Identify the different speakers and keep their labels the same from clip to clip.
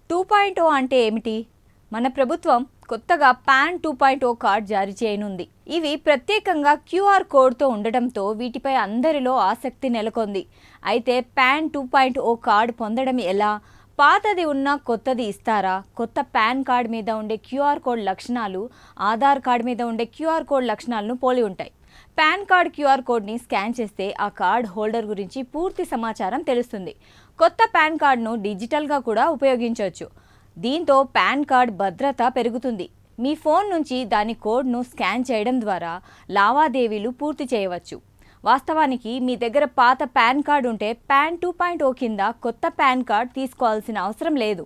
Speaker 1: 2.0 అంటే ఏమిటి? మన ప్రభుత్వం కొత్తగా పాన్ 2.0 కార్డ్ జారీ చేయనుంది. ఇవి ప్రత్యేకంగా క్యూఆర్ కోడ్తో ఉండటంతో వీటిపై అందరిలో ఆసక్తి నెలకొంది. అయితే పాన్ 2.0 కార్డ్ పొందడం ఎలా? పాతది ఉన్న కొత్తది ఇస్తారా? కొత్త పాన్ కార్డ్ మీద ఉండే క్యూఆర్ కోడ్ లక్షణాలు ఆధార్ కార్డ్ మీద ఉండే క్యూఆర్ కోడ్ లక్షణాలను పోలి ఉంటాయి. పాన్ కార్డ్ క్యూఆర్ కోడ్ని స్కాన్ చేస్తే ఆ కార్డ్ హోల్డర్ గురించి పూర్తి సమాచారం తెలుస్తుంది. కొత్త పాన్ కార్డ్ను డిజిటల్గా కూడా ఉపయోగించవచ్చు. దీంతో పాన్ కార్డ్ భద్రత పెరుగుతుంది. మీ ఫోన్ నుంచి దాని కోడ్ను స్కాన్ చేయడం ద్వారా లావాదేవీలు పూర్తి చేయవచ్చు. వాస్తవానికి మీ దగ్గర పాత పాన్ కార్డ్ ఉంటే పాన్ 2.0 కింద కొత్త పాన్ కార్డ్ తీసుకోవాల్సిన అవసరం లేదు.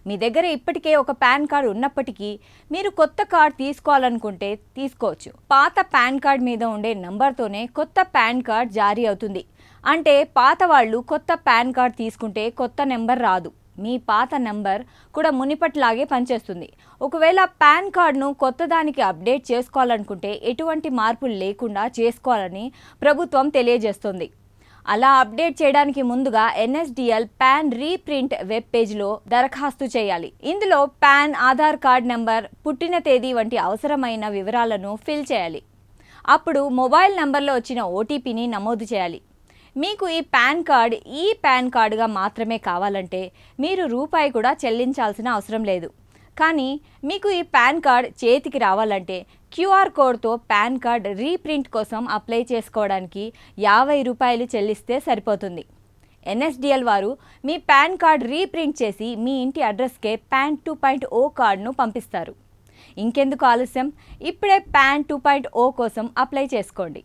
Speaker 1: మీ దగ్గర ఇప్పటికే ఒక పాన్ కార్డ్ ఉన్నప్పటికీ మీరు కొత్త కార్డ్ తీసుకోవాలనుకుంటే తీసుకోవచ్చు. పాత పాన్ కార్డ్ మీద ఉండే నంబర్తోనే కొత్త పాన్ కార్డ్ జారీ అవుతుంది. అంటే పాత వాళ్ళు కొత్త పాన్ కార్డ్ తీసుకుంటే కొత్త నెంబర్ రాదు. మీ పాత నెంబర్ కూడా మునిపట్లాగే పనిచేస్తుంది. ఒకవేళ పాన్ కార్డ్ను కొత్త దానికి అప్డేట్ చేసుకోవాలనుకుంటే ఎటువంటి మార్పులు లేకుండా చేసుకోవాలని ప్రభుత్వం తెలియజేస్తుంది. అలా అప్డేట్ చేయడానికి ముందుగా NSDL పాన్ రీప్రింట్ వెబ్ పేజ్లో దరఖాస్తు చేయాలి. ఇందులో పాన్, ఆధార్ కార్డ్ నెంబర్, పుట్టిన తేదీ వంటి అవసరమైన వివరాలను ఫిల్ చేయాలి. అప్పుడు మొబైల్ నెంబర్లో వచ్చిన OTPని నమోదు చేయాలి. మీకు ఈ పాన్ కార్డుగా మాత్రమే కావాలంటే మీరు రూపాయి కూడా చెల్లించాల్సిన అవసరం లేదు. కానీ మీకు ఈ పాన్ కార్డ్ చేతికి రావాలంటే క్యూఆర్ కోడ్తో పాన్ కార్డ్ రీప్రింట్ కోసం అప్లై చేసుకోవడానికి 50 రూపాయలు చెల్లిస్తే సరిపోతుంది. NSDL వారు మీ పాన్ కార్డ్ రీప్రింట్ చేసి మీ ఇంటి అడ్రస్కే పాన్ 2.0 కార్డును పంపిస్తారు. ఇంకెందుకు ఆలస్యం? ఇప్పుడే పాన్ 2.0 కోసం అప్లై చేసుకోండి.